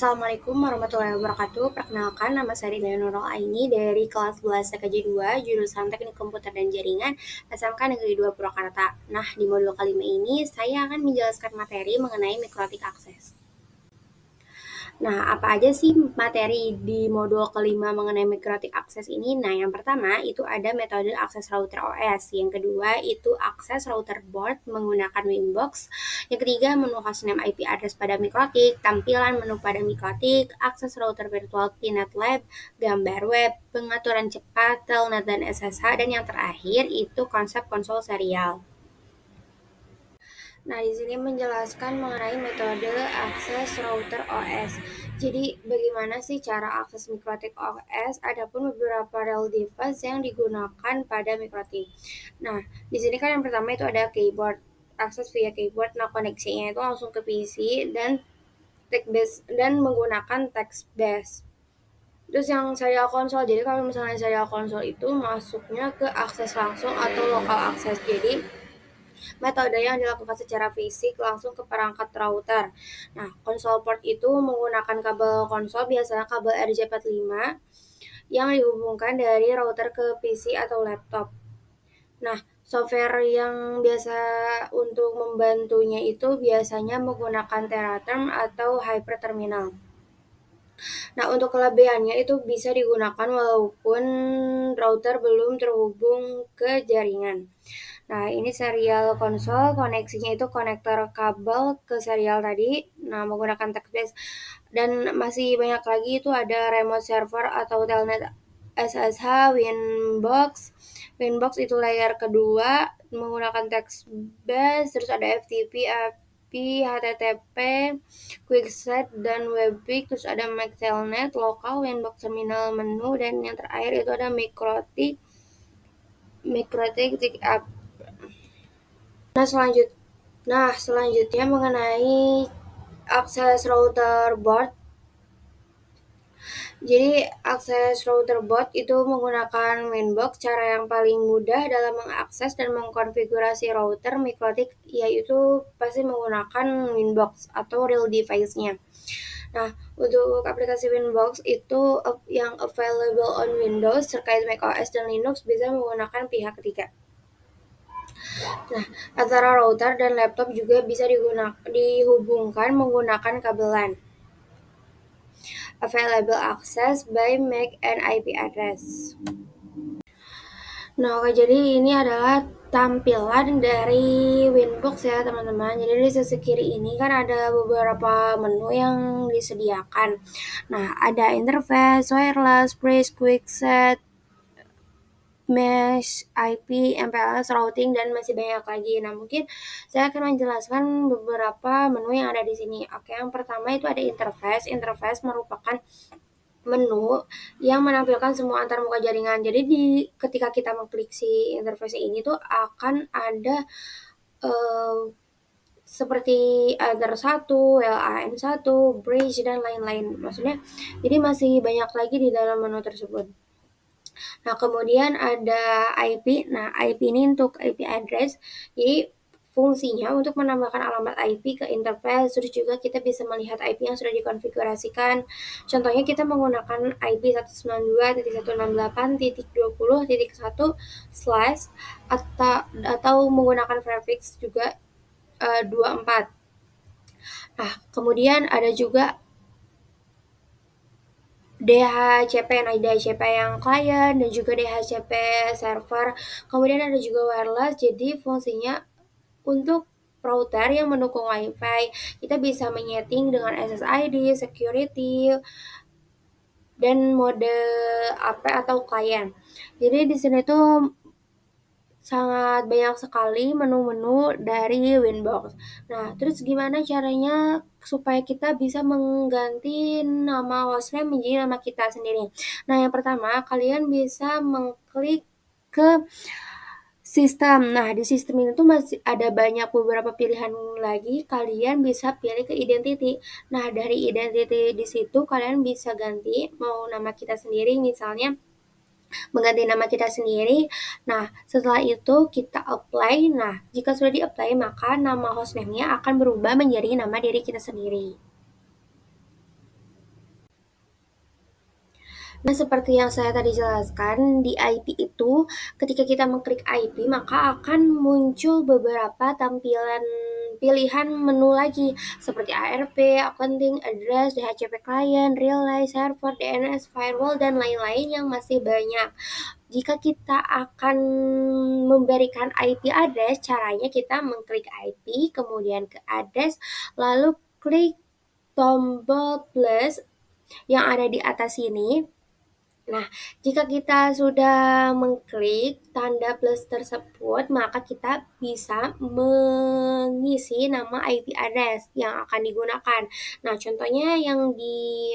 Assalamualaikum warahmatullahi wabarakatuh. Perkenalkan, nama saya Dina Nurul Aini dari kelas 11 TKJ 2, jurusan Teknik Komputer dan Jaringan, SMK Negeri 2 Purwakarta. Nah, di modul kelima ini saya akan menjelaskan materi mengenai mikrotik akses. Nah, apa aja sih materi di modul kelima mengenai mikrotik akses ini? Nah, yang pertama itu ada metode akses router OS. Yang kedua itu akses router board menggunakan Winbox. Yang ketiga, menu hostname IP address pada mikrotik, tampilan menu pada mikrotik, akses router virtual Pinet Lab, gambar web, pengaturan cepat, telnet dan SSH, dan yang terakhir itu konsep konsol serial. Nah, di sini menjelaskan mengenai metode akses router OS. Jadi, bagaimana sih cara akses mikrotik OS? Adapun beberapa real device yang digunakan pada mikrotik. Nah, di sini kan yang pertama itu ada keyboard, akses via keyboard. Nah, koneksinya itu langsung ke PC dan text base dan menggunakan text base. Terus yang serial konsol, jadi kalau misalnya serial konsol itu masuknya ke akses langsung atau lokal akses. Jadi metode yang dilakukan secara fisik langsung ke perangkat router. Nah, konsol port itu menggunakan kabel konsol, biasanya kabel RJ45 yang dihubungkan dari router ke PC atau laptop. Nah, software yang biasa untuk membantunya itu biasanya menggunakan Teraterm atau Hyperterminal. Nah, untuk kelebihannya itu bisa digunakan walaupun router belum terhubung ke jaringan. Nah, ini serial konsol, koneksinya itu konektor kabel ke serial tadi, nah menggunakan text base. Dan masih banyak lagi itu ada remote server atau telnet SSH, Winbox. Winbox itu layer kedua menggunakan text base, terus ada FTP, API, HTTP, Quickset, dan Webbix, terus ada MAC telnet, lokal, Winbox terminal menu, dan yang terakhir itu ada mikrotik up. Nah, selanjutnya mengenai akses router board. Jadi, akses router board itu menggunakan Winbox. Cara yang paling mudah dalam mengakses dan mengkonfigurasi router mikrotik yaitu pasti menggunakan Winbox atau real device-nya. Nah, untuk aplikasi Winbox itu yang available on Windows terkait macOS dan Linux bisa menggunakan pihak ketiga. Nah, antara router dan laptop juga bisa dihubungkan menggunakan kabel LAN. Available access by MAC and IP address. Nah, oke, jadi ini adalah tampilan dari Winbox ya, teman-teman. Jadi di sisi kiri ini kan ada beberapa menu yang disediakan. Nah, ada interface, wireless, bridge, quick set, mesh, IP, MPLS, routing, dan masih banyak lagi. Nah, mungkin saya akan menjelaskan beberapa menu yang ada di sini. Oke, yang pertama itu ada interface. Interface merupakan menu yang menampilkan semua antarmuka jaringan. Jadi ketika kita mengklik si interface ini tuh akan ada seperti Ether 1, LAN 1, bridge, dan lain-lain. Maksudnya, jadi masih banyak lagi di dalam menu tersebut. Nah, kemudian ada IP. Nah, IP ini untuk IP address. Jadi, fungsinya untuk menambahkan alamat IP ke interface, terus juga kita bisa melihat IP yang sudah dikonfigurasikan. Contohnya kita menggunakan IP 192.168.20.1 slash atau menggunakan prefix juga 24. Nah, kemudian ada juga DHCP, nah DHCP yang client dan juga DHCP server. Kemudian ada juga wireless, jadi fungsinya untuk router yang mendukung WiFi. Kita bisa menyeting dengan SSID, security, dan mode AP atau client. Jadi di sini tuh sangat banyak sekali menu-menu dari Winbox. Nah, terus gimana caranya supaya kita bisa mengganti nama hostname menjadi nama kita sendiri? Nah, yang pertama, kalian bisa mengklik ke Sistem. Nah, di sistem ini tuh masih ada banyak beberapa pilihan lagi, kalian bisa pilih ke identity. Nah, dari identity di situ kalian bisa ganti mau nama kita sendiri, misalnya mengganti nama kita sendiri. Nah, setelah itu kita apply. Nah, jika sudah di-apply, maka nama hostname-nya akan berubah menjadi nama diri kita sendiri. Nah, seperti yang saya tadi jelaskan, di IP itu, ketika kita mengklik IP, maka akan muncul beberapa tampilan pilihan menu lagi, seperti ARP, accounting, address, DHCP client, relay, server, DNS, firewall, dan lain-lain yang masih banyak. Jika kita akan memberikan IP address, caranya kita mengklik IP, kemudian ke address, lalu klik tombol plus yang ada di atas sini. Nah, jika kita sudah mengklik tanda plus tersebut, maka kita bisa mengisi nama IP address yang akan digunakan. Nah, contohnya yang di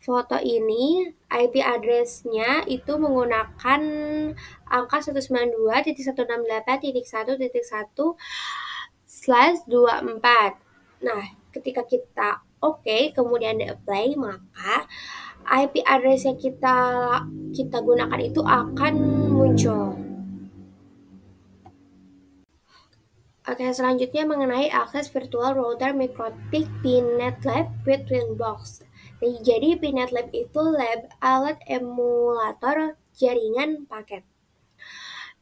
foto ini, IP address-nya itu menggunakan angka 192.168.1.1/24. Nah, ketika kita oke, kemudian di-apply, maka IP address yang kita gunakan itu akan muncul. Oke, selanjutnya mengenai akses virtual router mikrotik Pinet Lab with Twinbox. Jadi Pinet Lab itu lab alat emulator jaringan paket.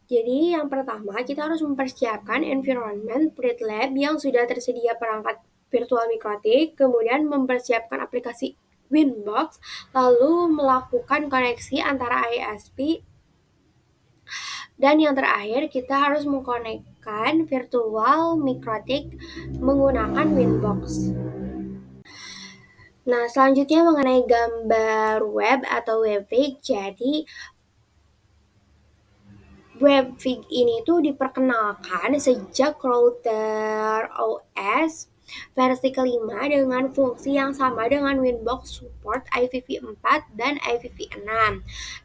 Jadi yang pertama kita harus mempersiapkan environment Pinet Lab yang sudah tersedia perangkat virtual mikrotik, kemudian mempersiapkan aplikasi Winbox, lalu melakukan koneksi antara ISP. Dan yang terakhir, kita harus mengkonekkan virtual mikrotik menggunakan Winbox. Nah, selanjutnya mengenai gambar web atau webvig. Jadi, webvig ini tuh diperkenalkan sejak router OS versi kelima dengan fungsi yang sama dengan Winbox support IPv4 dan IPv6.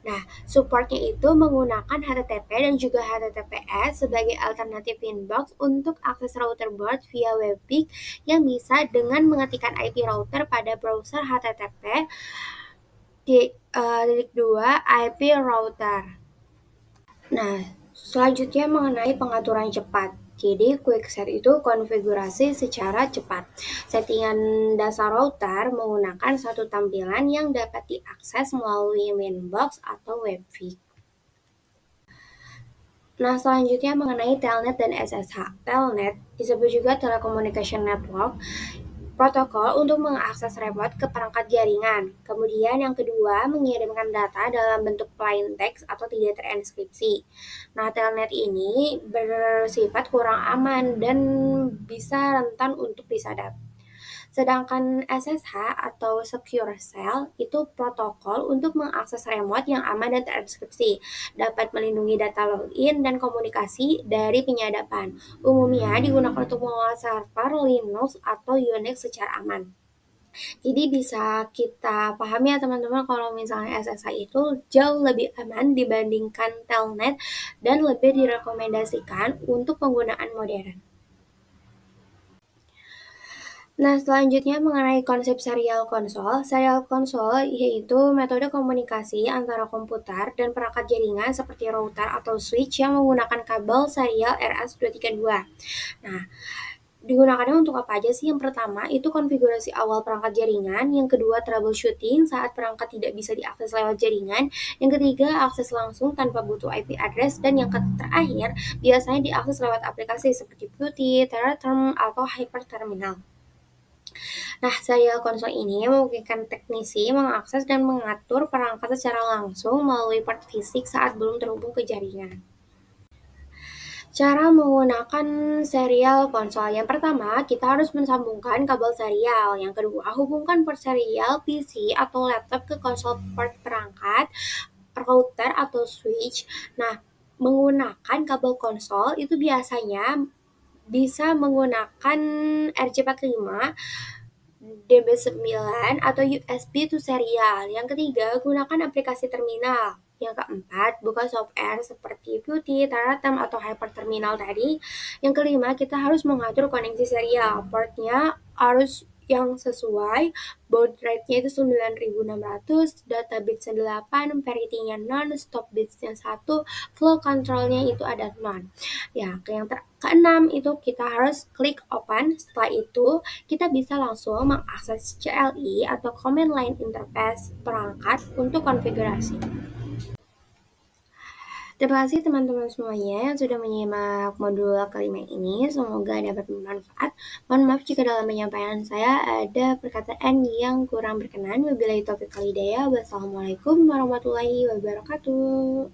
Nah, supportnya itu menggunakan HTTP dan juga HTTPS sebagai alternatif Winbox untuk akses router board via webvig yang bisa dengan mengetikkan IP router pada browser HTTP .2 IP router. Nah, selanjutnya mengenai pengaturan cepat. Jadi, quickset itu konfigurasi secara cepat. Settingan dasar router menggunakan satu tampilan yang dapat diakses melalui Winbox atau webvig. Nah, selanjutnya mengenai Telnet dan SSH. Telnet disebut juga Telecommunication Network, protokol untuk mengakses remote ke perangkat jaringan. Kemudian yang kedua, mengirimkan data dalam bentuk plain text atau tidak terenskripsi. Nah, telnet ini bersifat kurang aman dan bisa rentan untuk disadap. Sedangkan SSH atau Secure Shell itu protokol untuk mengakses remote yang aman dan terenskripsi, dapat melindungi data login dan komunikasi dari penyadapan. Umumnya digunakan untuk mengolah server Linux atau Unix secara aman. Jadi bisa kita pahami ya teman-teman kalau misalnya SSH itu jauh lebih aman dibandingkan telnet dan lebih direkomendasikan untuk penggunaan modern. Nah, selanjutnya mengenai konsep serial console. Serial console yaitu metode komunikasi antara komputer dan perangkat jaringan seperti router atau switch yang menggunakan kabel serial RS232. Nah, digunakannya untuk apa aja sih? Yang pertama, itu konfigurasi awal perangkat jaringan. Yang kedua, troubleshooting saat perangkat tidak bisa diakses lewat jaringan. Yang ketiga, akses langsung tanpa butuh IP address. Dan yang terakhir, biasanya diakses lewat aplikasi seperti Qt, Teraterm, atau Hyperterminal. Nah, serial console ini memungkinkan teknisi mengakses dan mengatur perangkat secara langsung melalui port fisik saat belum terhubung ke jaringan. Cara menggunakan serial konsol. Yang pertama, kita harus mensambungkan kabel serial. Yang kedua, hubungkan port serial PC atau laptop ke konsol port perangkat, router atau switch. Nah, menggunakan kabel konsol itu biasanya bisa menggunakan RJ45, DB9 atau USB to serial. Yang ketiga, gunakan aplikasi terminal. Yang keempat, buka software seperti Qt, Teratem, atau Hyperterminal tadi. Yang kelima, kita harus mengatur koneksi serial. Portnya harus yang sesuai, baud rate-nya itu 9600, data bitsnya 8, parity-nya non, stop bitsnya 1, flow control-nya itu ada non. Ya, keenam itu kita harus klik open. Setelah itu, kita bisa langsung mengakses CLI atau Command Line Interface perangkat untuk konfigurasi. Terima kasih teman-teman semuanya yang sudah menyimak modul kelima ini. Semoga dapat bermanfaat. Mohon maaf jika dalam penyampaian saya ada perkataan yang kurang berkenan. Wabillahi taufiq wal hidayah. Wassalamualaikum warahmatullahi wabarakatuh.